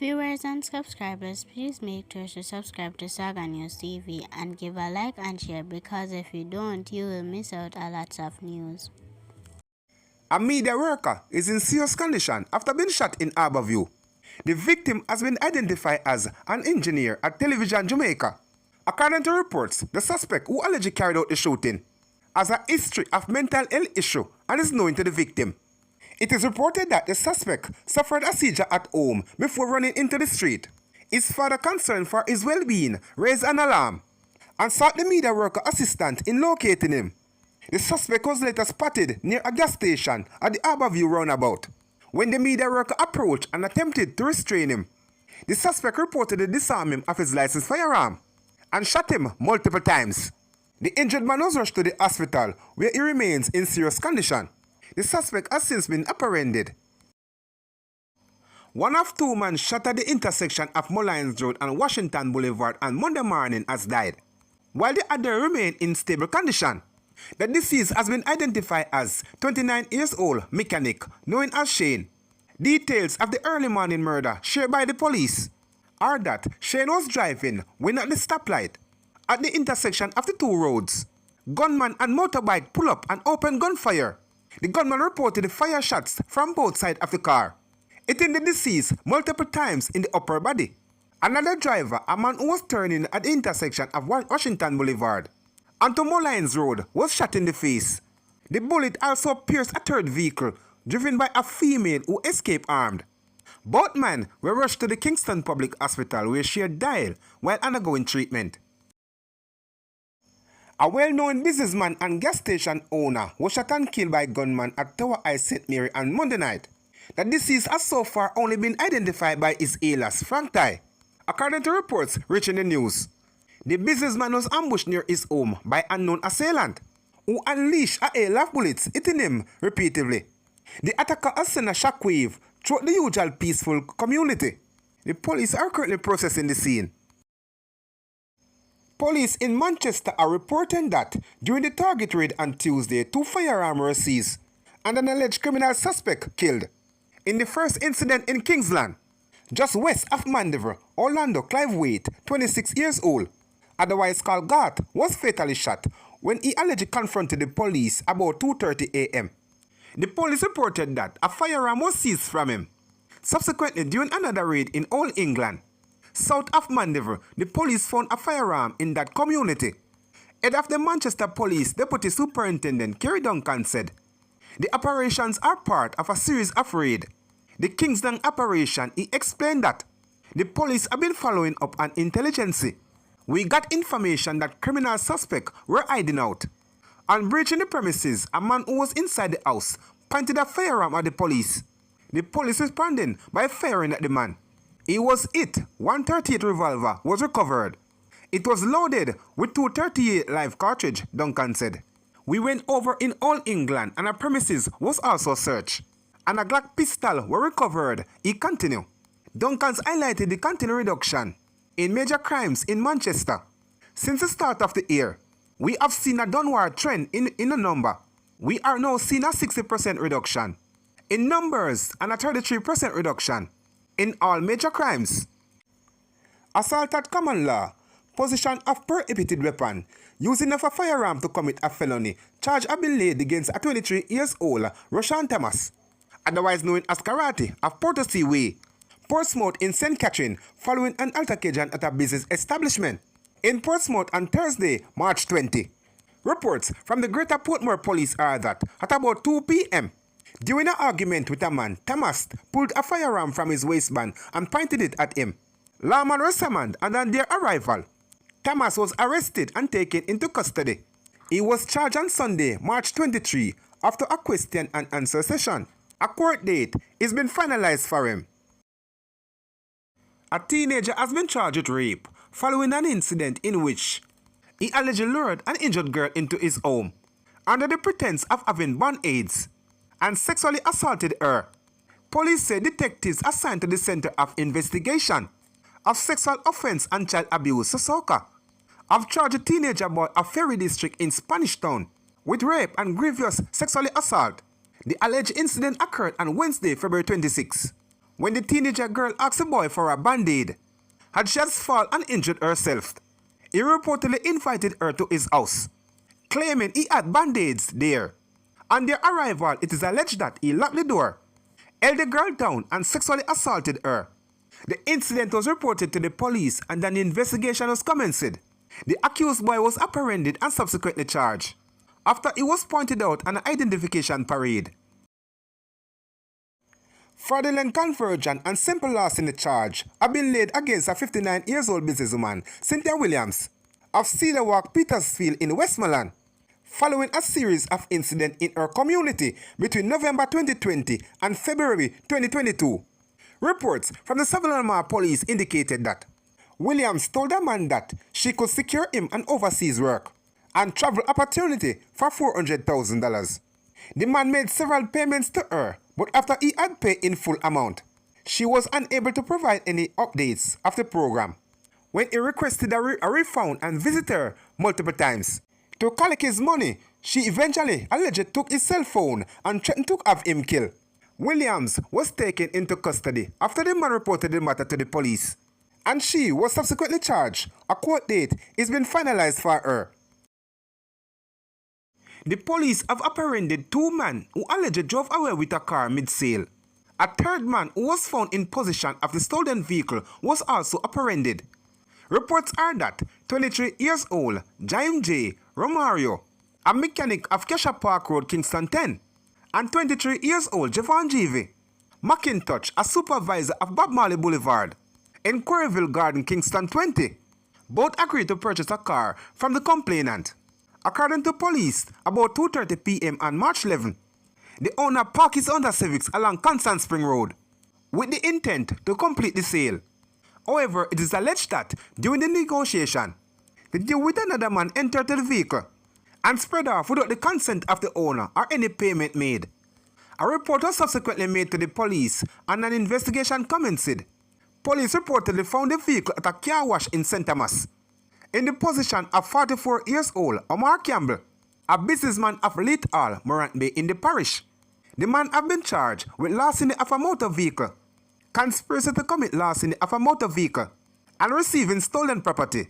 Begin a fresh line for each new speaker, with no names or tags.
Viewers and subscribers, please make sure to subscribe to Saga News TV and give a like and share, because if you don't, you will miss out a lot of news.
A media worker is in serious condition after being shot in Harborview. The victim has been identified as an engineer at TVJ Jamaica. According to reports, the suspect who allegedly carried out the shooting has a history of mental health issue and is known to the victim. It is reported that the suspect suffered a seizure at home before running into the street. His father, concerned for his well-being, raised an alarm and sought the media worker assistant in locating him. The suspect was later spotted near a gas station at the Harborview roundabout. When the media worker approached and attempted to restrain him, the suspect reportedly disarmed him of his licensed firearm and shot him multiple times. The injured man was rushed to the hospital, where he remains in serious condition. The suspect has since been apprehended. One of two men shot at the intersection of Mullines Road and Washington Boulevard on Monday morning has died, while the other remained in stable condition. The deceased has been identified as 29 years old mechanic known as Shane. Details of the early morning murder shared by the police are that Shane was driving when at the stoplight at the intersection of the two roads. Gunman and motorbike pull up and open gunfire. The gunman reported fire shots from both sides of the car, hitting the deceased multiple times in the upper body. Another driver, a man who was turning at the intersection of Washington Boulevard onto Mullines Road, was shot in the face. The bullet also pierced a third vehicle driven by a female who escaped armed. Both men were rushed to the Kingston Public Hospital, where she had died while undergoing treatment. A well-known businessman and gas station owner was shot and killed by gunmen at Tower High St. Mary on Monday night. The deceased has so far only been identified by his alias, Frank Tai. According to reports reaching the news, the businessman was ambushed near his home by an unknown assailant, who unleashed a hail of bullets, hitting him repeatedly. The attacker has sent a shockwave throughout the usual peaceful community. The police are currently processing the scene. Police in Manchester are reporting that during the target raid on Tuesday, 2 firearms were seized and an alleged criminal suspect killed. In the first incident in Kingsland, just west of Mandeville, Orlando Clive Waite, 26 years old, otherwise called Garth, was fatally shot when he allegedly confronted the police about 2:30 a.m. The police reported that a firearm was seized from him. Subsequently, during another raid in Old England, south of Mandeville, the police found a firearm in that community. Head of the Manchester Police Deputy Superintendent Kerry Duncan said, "The operations are part of a series of raids. The Kingston operation," he explained that the police have been following up on intelligence. "We got information that criminal suspects were hiding out. On breaching the premises, a man who was inside the house pointed a firearm at the police. The police responded by firing at the man. He was hit. 138 revolver was recovered. It was loaded with 238 live cartridge," Duncan said. "We went over in all England and our premises was also searched, and a Glock pistol were recovered," he continued. Duncan's highlighted the continued reduction in major crimes in Manchester. "Since the start of the year, we have seen a downward trend in the number. We are now seeing a 60% reduction in numbers and a 33% reduction in all major crimes." Assault at common law, possession of prohibited weapon, using of a firearm to commit a felony, charge have been laid against a 23 years old Roshan Thomas, otherwise known as Karate, of Portersea Way, Portsmouth in St. Catherine, following an altercation at a business establishment in Portsmouth on Thursday, March 20. Reports from the Greater Portmore Police are that at about 2 p.m., during an argument with a man, Thomas pulled a firearm from his waistband and pointed it at him. Lawmen were summoned, and on their arrival, Thomas was arrested and taken into custody. He was charged on Sunday, March 23, after a question and answer session. A court date has been finalized for him. A teenager has been charged with rape following an incident in which he allegedly lured an injured girl into his home under the pretense of having born AIDS and sexually assaulted her. Police say detectives assigned to the Center of Investigation of Sexual Offense and Child Abuse, SOSOCA, have charged a teenager boy of Ferry District in Spanish Town with rape and grievous sexually assault. The alleged incident occurred on Wednesday, February 26. when the teenager girl asked the boy for a band-aid. Had she has fallen and injured herself, he reportedly invited her to his house, claiming he had band-aids there. On their arrival, it is alleged that he locked the door, held the girl down and sexually assaulted her. The incident was reported to the police and an investigation was commenced. The accused boy was apprehended and subsequently charged, after he was pointed out on an identification parade. Fraudulent conversion and simple loss in the charge have been laid against a 59-year-old businesswoman, Cynthia Williams, of Cedar Walk, Petersfield in Westmoreland, following a series of incidents in her community between November 2020 and February 2022. Reports from the Sutherland Mall police indicated that Williams told a man that she could secure him an overseas work and travel opportunity for $400,000. The man made several payments to her, but after he had paid in full amount, she was unable to provide any updates of the program. When he requested a refund and visited her multiple times to collect his money, she eventually allegedly took his cell phone and threatened to have him killed. Williams was taken into custody after the man reported the matter to the police, and she was subsequently charged. A court date is being finalized for her. The police have apprehended 2 men who allegedly drove away with a car mid-sale. A third man who was found in possession of the stolen vehicle was also apprehended. Reports are that 23 years old James J. Romario, a mechanic of Kesha Park Road, Kingston 10, and 23 years old Javon G.V. McIntosh, a supervisor of Bob Marley Boulevard, in Quarryville Garden, Kingston 20, both agreed to purchase a car from the complainant. According to police, about 2:30 p.m. on March 11, the owner parked his Honda Civics along Constant Spring Road with the intent to complete the sale. However, it is alleged that during the negotiation, the deal with another man entered the vehicle and spread off without the consent of the owner or any payment made. A report was subsequently made to the police and an investigation commenced. Police reportedly found the vehicle at a car wash in St. Thomas, in the possession of 44 years old Omar Campbell, a businessman of Leith Hall, Morant Bay in the parish. The man has been charged with larceny of a motor vehicle, conspiracy to commit larceny of a motor vehicle, and receiving stolen property.